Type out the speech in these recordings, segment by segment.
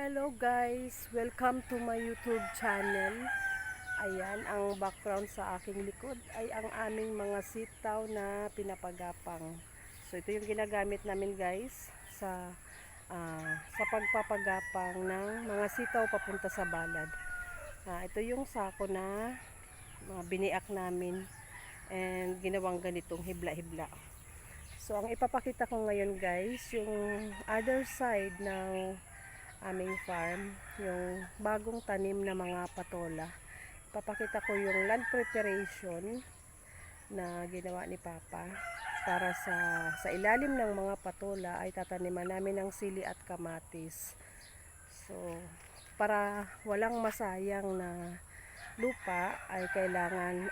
Hello guys! Welcome to my YouTube channel. Ayan, ang background sa aking likod ay ang aming mga sitaw na pinapagapang. So ito yung ginagamit namin guys sa pagpapagapang ng mga sitaw papunta sa balad. Ito yung sako na biniak namin and ginawang ganitong hibla-hibla. So ang ipapakita ko ngayon guys, yung other side ng aming farm, yung bagong tanim na mga patola. Papakita ko yung land preparation na ginawa ni Papa para sa ilalim ng mga patola ay tataniman namin ng sili at kamatis. So para walang masayang na lupa ay kailangan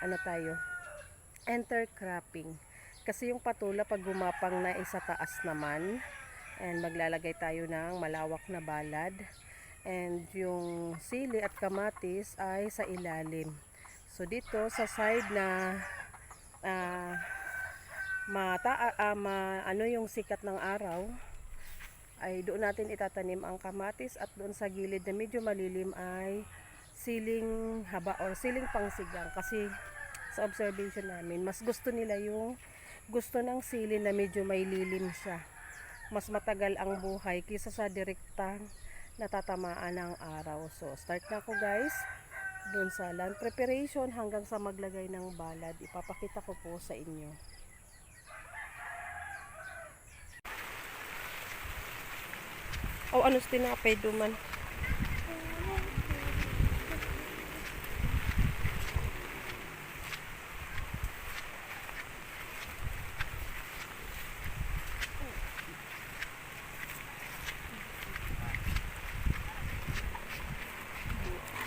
intercropping. Kasi yung patola pag gumapang na isa taas naman, and maglalagay tayo ng malawak na balad, and yung sili at kamatis ay sa ilalim. So dito sa side na yung sikat ng araw ay doon natin itatanim ang kamatis, at doon sa gilid na medyo malilim ay siling haba or siling pangsigang. Kasi sa observation namin, mas gusto nila yung gusto ng sili na medyo may lilim siya. Mas matagal ang buhay kaysa sa direktang natatamaan ng araw. So start na ako guys dun sa land preparation hanggang sa maglagay ng balad. Ipapakita ko po sa inyo. Ano tinapay duman?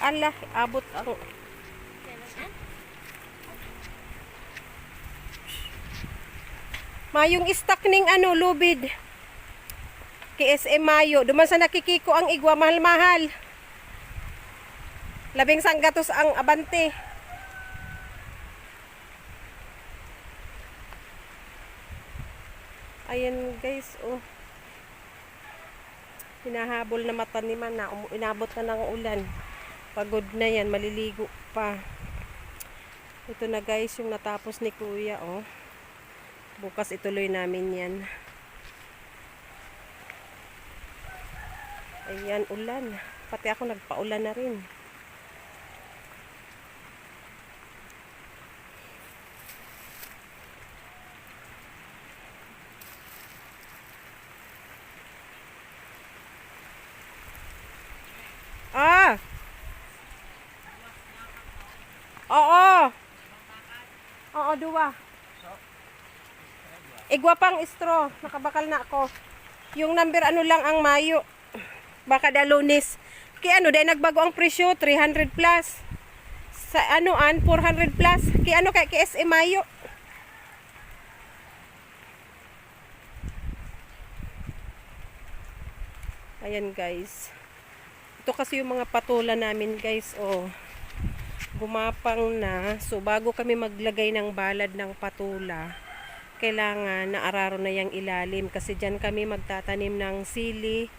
Allah, abot ang mayong stock ning lubid. KSM Mayo. Duman sa nakikiko ang igwa, mahal-mahal. Labing sanggatos ang abante. Ayan guys, hinahabol na mataniman na, inabot na ng ulan. Pagod na yan, maliligo pa. Ito na guys yung natapos ni Kuya, bukas ituloy namin yan. Ayan, ulan. Pati ako nagpaulan na rin. Oo, duwa. Igwa pang straw. Nakabakal na ako. Yung number lang ang Mayo. Baka da Lunes. Kaya dahil nagbago ang presyo, 300 plus. Sa 400 plus. Kaya kay SM Mayo. Ayan guys. Ito kasi yung mga patola namin guys, gumapang na. So bago kami maglagay ng balad ng patola, kailangan na araro na yung ilalim, kasi dyan kami magtatanim ng sili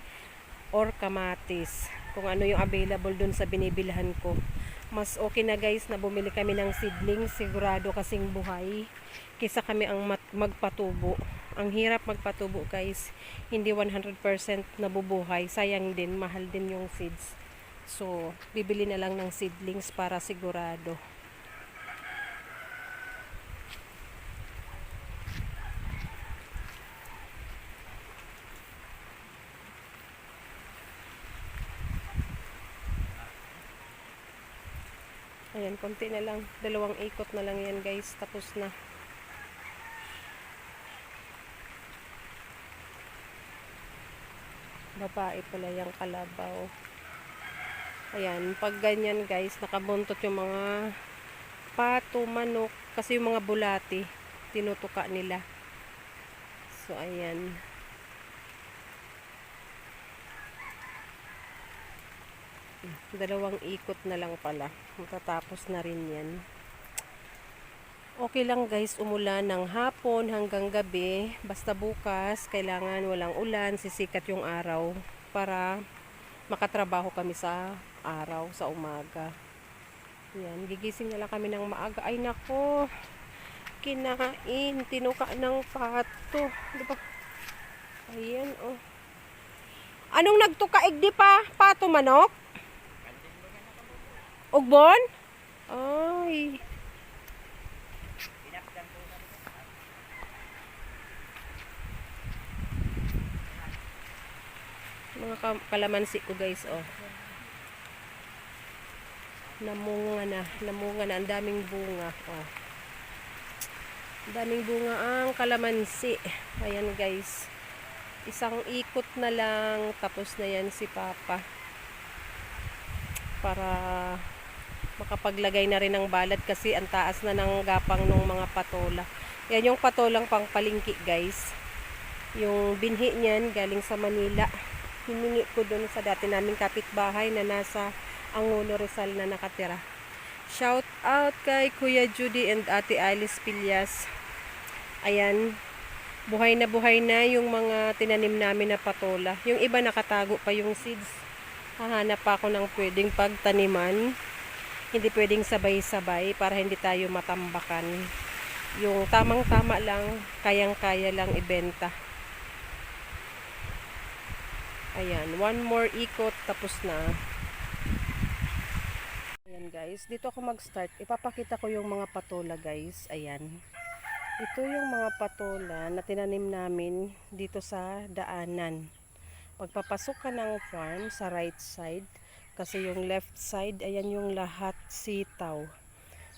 or kamatis, kung ano yung available dun sa binibilhan ko. Mas okay na guys na bumili kami ng seedlings, sigurado kasing buhay, kaysa kami ang magpatubo. Ang hirap magpatubo guys, hindi 100% nabubuhay, sayang din, mahal din yung seeds. So bibili na lang ng seedlings para sigurado. Ayan, konti na lang, 2 ikot na lang yan guys, tapos na. Babae pala yung kalabaw. Ayan, pag ganyan guys, nakabuntot yung mga pato, manok, kasi yung mga bulati, tinutuka nila. So ayan. Dalawang ikot na lang pala. Matatapos na rin yan. Okay lang guys, umulan ng hapon hanggang gabi. Basta bukas, kailangan walang ulan, sisikat yung araw para makatrabaho kami sa araw, sa umaga. Yan, gigising na lang kami ng maaga. Ay nako, kinain, tinuka ng pato. Diba? Ayan, oh. Anong nagtukaig di pa? Pato manok? Ugbon? Ay. Mga kalamansi ko guys, oh. Namunga na, ang daming bunga, oh. Ang daming bunga ang kalamansi. Ayan guys. Isang ikot na lang, tapos na yan si Papa. Para makapaglagay na rin ng balad kasi ang taas na ng gapang ng mga patola. Yan yung patolang pang palingki guys. Yung binhi niyan galing sa Manila. Hiningi ko doon sa dati naming kapitbahay na nasa Angulo Rizal na nakatira. Shout out kay Kuya Judy and Ate Alice Pillas. Ayan, buhay na yung mga tinanim namin na patola. Yung iba nakatago pa yung seeds. Hahanap pa ako ng pwedeng pagtaniman. Hindi pwedeng sabay-sabay para hindi tayo matambakan. Yung tamang-tama lang, kayang-kaya lang ibenta. Ayan, one more ikot tapos na. Ayan guys, dito ako mag-start. Ipapakita ko yung mga patola guys. Ayan. Ito yung mga patola na tinanim namin dito sa daanan. Pagpapasok ka ng farm sa right side, kasi yung left side, ayan yung lahat sitaw.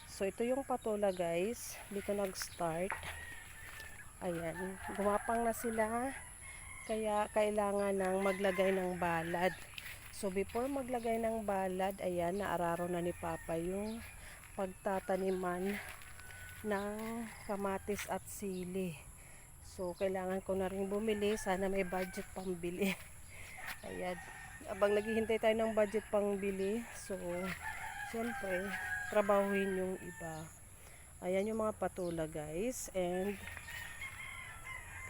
So ito yung patola guys. Dito nag-start. Ayan, gumapang na sila. Kaya kailangan ng maglagay ng balad. So before maglagay ng balad, ayan, naararo na ni Papa yung pagtataniman ng kamatis at sili. So kailangan ko na rin bumili. Sana may budget pambili. Ayan, abang naghihintay tayo ng budget pangbili. So siyempre, trabahuin yung iba. Ayan yung mga patola guys. And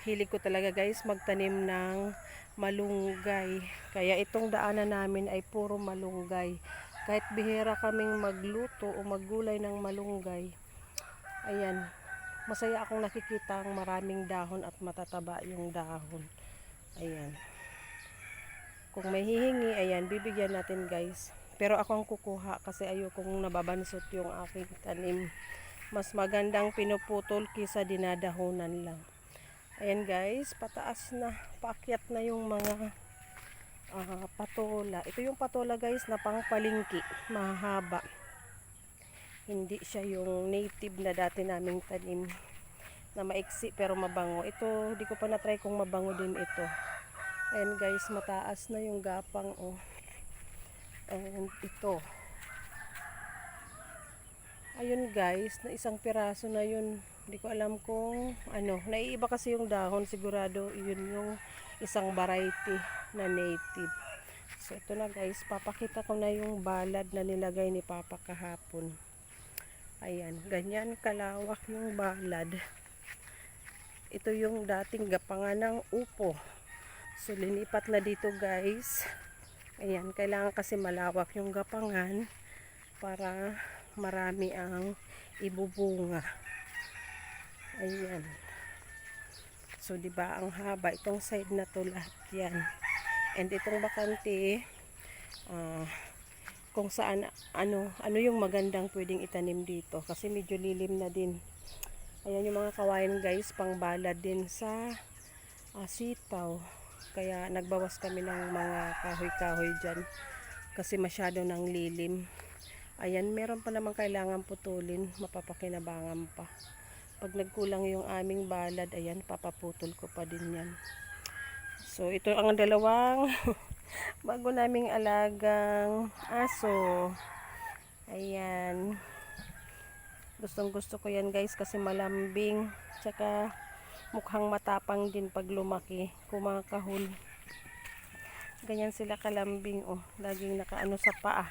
hilig ko talaga guys magtanim ng malunggay. Kaya itong daanan namin ay puro malunggay. Kahit bihira kaming magluto o maggulay ng malunggay, ayan, masaya akong nakikita ang maraming dahon at matataba yung dahon. Ayan. Kung may hihingi, ayan, bibigyan natin guys. Pero ako ang kukuha kasi ayokong nababansot yung aking tanim. Mas magandang pinuputol kisa dinadahonan lang. Ayan guys, pataas na, paakyat na yung mga patola. Ito yung patola guys na pang palingki, mahaba. Hindi siya yung native na dati naming tanim na maiksi pero mabango. Ito, di ko pa na-try kung mabango din ito. Ayan guys, mataas na yung gapang, oh. And ito. Ayun guys, na isang piraso na yun. Hindi ko alam kung ano, naiiba kasi yung dahon, sigurado yun yung isang variety na native. So ito na guys, papakita ko na yung balad na nilagay ni Papa kahapon. Ayan, ganyan kalawak yung balad. Ito yung dating gapangan ng upo. So linipat na dito guys. Ayan, kailangan kasi malawak yung gapangan para marami ang ibubunga. Ayan. So, diba, ang haba. Itong side na to lahat yan. And itong bakante, kung saan, ano yung magandang pwedeng itanim dito. Kasi medyo lilim na din. Ayan yung mga kawain guys, pang balad din sa sitaw. Kaya nagbawas kami ng mga kahoy-kahoy dyan. Kasi masyado ng lilim. Ayan, meron pa naman kailangan putulin. Mapapakinabangan pa. Pag nagkulang yung aming balad, ayan, papaputol ko pa din yan. So, ito ang dalawang bago naming alagang aso. Ayan. Gustong gusto ko yan guys kasi malambing. Tsaka mukhang matapang din pag lumaki. Kumakahol. Ganyan sila kalambing, oh. Laging nakaano sa paa.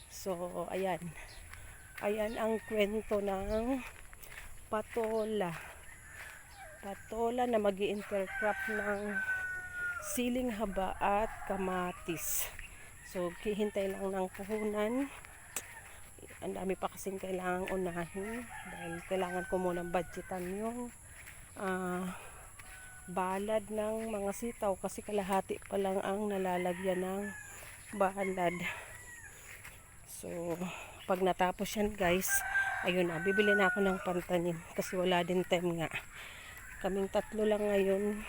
So, ayan. Ayan ang kwento ng patola. Patola na magi-intercrop ng siling haba at kamatis. So hihintay lang ng puhunan. Ang dami pa kasing kailangang unahin dahil kailangan ko munang budgetan yung balad ng mga sitaw kasi kalahati pa lang ang nalalagyan ng balad. So pag natapos yan guys, ayun na, bibili na ako ng pantanim kasi wala din time nga. Kaming tatlo lang ngayon.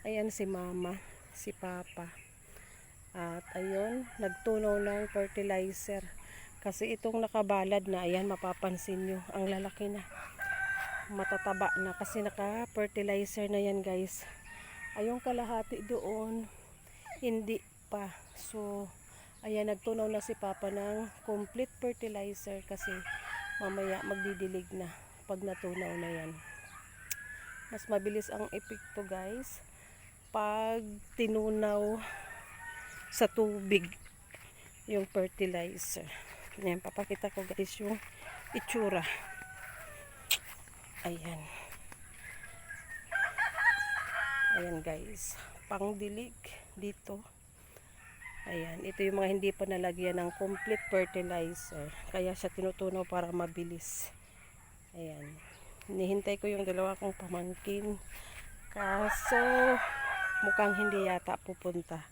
Ayan si mama, si papa. At ayun, nagtunaw ng fertilizer. Kasi itong nakabalad na, ayan mapapansin nyo, ang lalaki na. Matataba na kasi naka-fertilizer na yan guys. Ayong kalahati doon, hindi pa. So, ayan nagtunaw na si papa ng complete fertilizer kasi mamaya magdidilig na pag natunaw na yan. Mas mabilis ang epekto guys pag tinunaw sa tubig yung fertilizer. Ayan, papakita ko guys yung itsura. Ayan. Ayan guys, pangdilig dito. Ayan, ito yung mga hindi pa nalagyan ng complete fertilizer. Kaya siya tinutunaw para mabilis. Ayan. Hinihintay ko yung dalawa kong pamangkin. Kaso, mukhang hindi yata pupunta.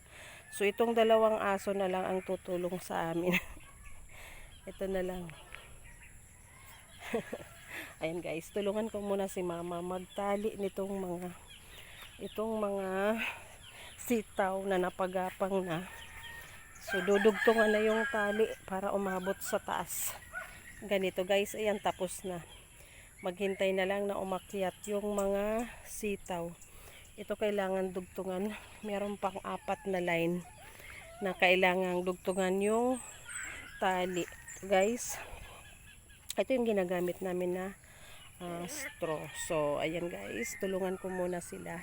So, itong dalawang aso na lang ang tutulong sa amin. Ito na lang. Ayan guys, tulungan ko muna si mama magtali nitong mga sitaw na napagapang na. So dudugtungan na yung tali para umabot sa taas. Ganito guys, ayan tapos na. Maghintay na lang na umakyat yung mga sitaw. Ito kailangan dugtungan. Meron pang 4 na line na kailangan dugtungan yung tali. Guys, ito yung ginagamit namin na straw. So, ayan guys, tulungan ko muna sila.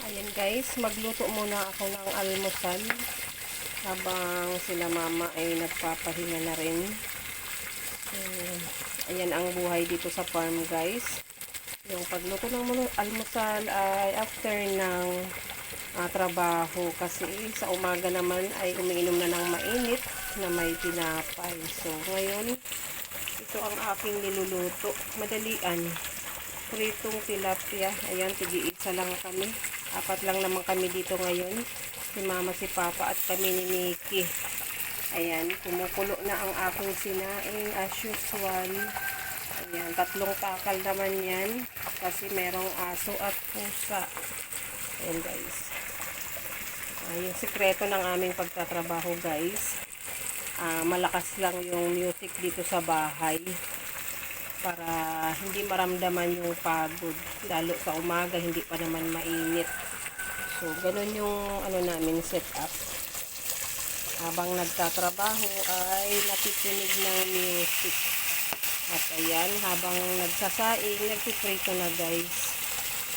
Ayan guys, magluto muna ako ng almusal habang sila mama ay nagpapahinga na rin. Ayan ang buhay dito sa farm guys. Yung pagluto ng almusal ay after ng trabaho kasi sa umaga naman ay umiinom na ng mainit na may tinapay. So ngayon, ito ang aking niluluto. Madalian. Pritong tilapia. Ayan, tigi-isa lang kami. 4 lang naman kami dito ngayon. Si mama, si papa at kami ni Mickey. Ayan, kumukulo na ang aking sinaing as usual. Ayan, 3 takal naman yan. Kasi merong aso at pusa. Ayan guys. Yung sikreto ng aming pagtatrabaho guys. Malakas lang yung music dito sa bahay. Para hindi maramdaman yung pagod. Lalo sa umaga, hindi pa naman mainit. So, ganun yung namin setup. Habang nagtatrabaho ay nakikinig ng music. At ayan, habang nagsasaing, nagpiprito na guys.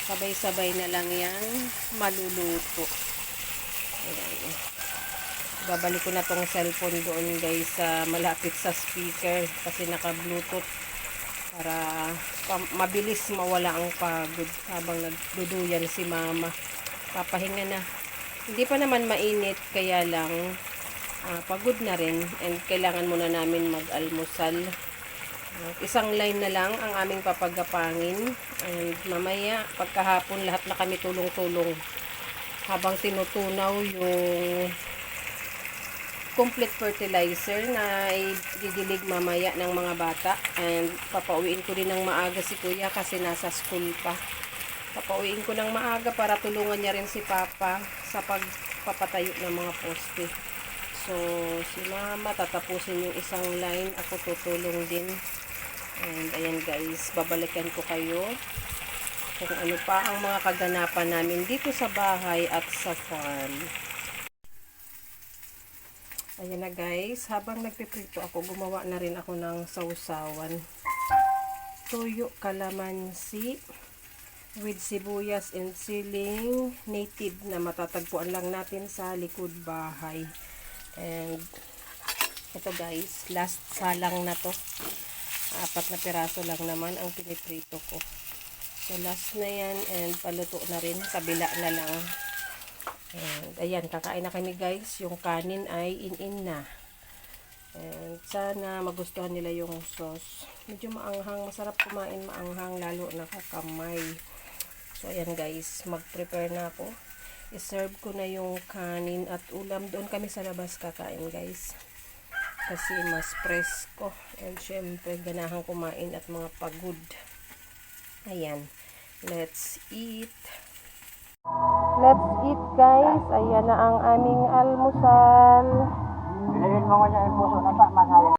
Sabay-sabay na lang yan maluluto. Ayan. Babalik ko na tong cellphone doon guys malapit sa speaker kasi naka-bluetooth para mabilis mawala ang pagod habang nagduduyan si mama. Papahinga na. Hindi pa naman mainit kaya lang pagod na rin and kailangan muna namin mag-almusal. Isang line na lang ang aming papagapangin and mamaya pagkahapon lahat na kami tulong-tulong habang tinutunaw yung complete fertilizer na ididilig mamaya ng mga bata and papauwiin ko din ng maaga si kuya kasi nasa school pa. Papauwiin ko ng maaga para tulungan niya rin si papa sa pagpapatayo ng mga poste. So si mama tatapusin yung isang line, ako tutulong din. And ayan guys, babalikan ko kayo kung ano pa ang mga kaganapan namin dito sa bahay at sa farm. Ayan na guys, habang nagpiprito ako, gumawa na rin ako ng sausawan. Tuyo, kalamansi, with sibuyas and siling native na matatagpuan lang natin sa likod bahay. And ito guys, last salang na to. 4 na piraso lang naman ang piniprito ko. So last na yan and paluto na rin, kabila na lang. And ayan, kakain na kami guys. Yung kanin ay in na. And sana magustuhan nila yung sauce. Medyo maanghang, masarap kumain maanghang lalo na kakamay. So ayan guys, mag-prepare na ako. I-serve ko na yung kanin at ulam. Doon kami sa labas kakain guys. Kasi mas presko. And syempre ganahan kumain at mga pagod. Ayan, let's eat. Let's eat guys. Ayan na ang aming almusal. Bilhin mo ko niya yung puso na ta, masaya.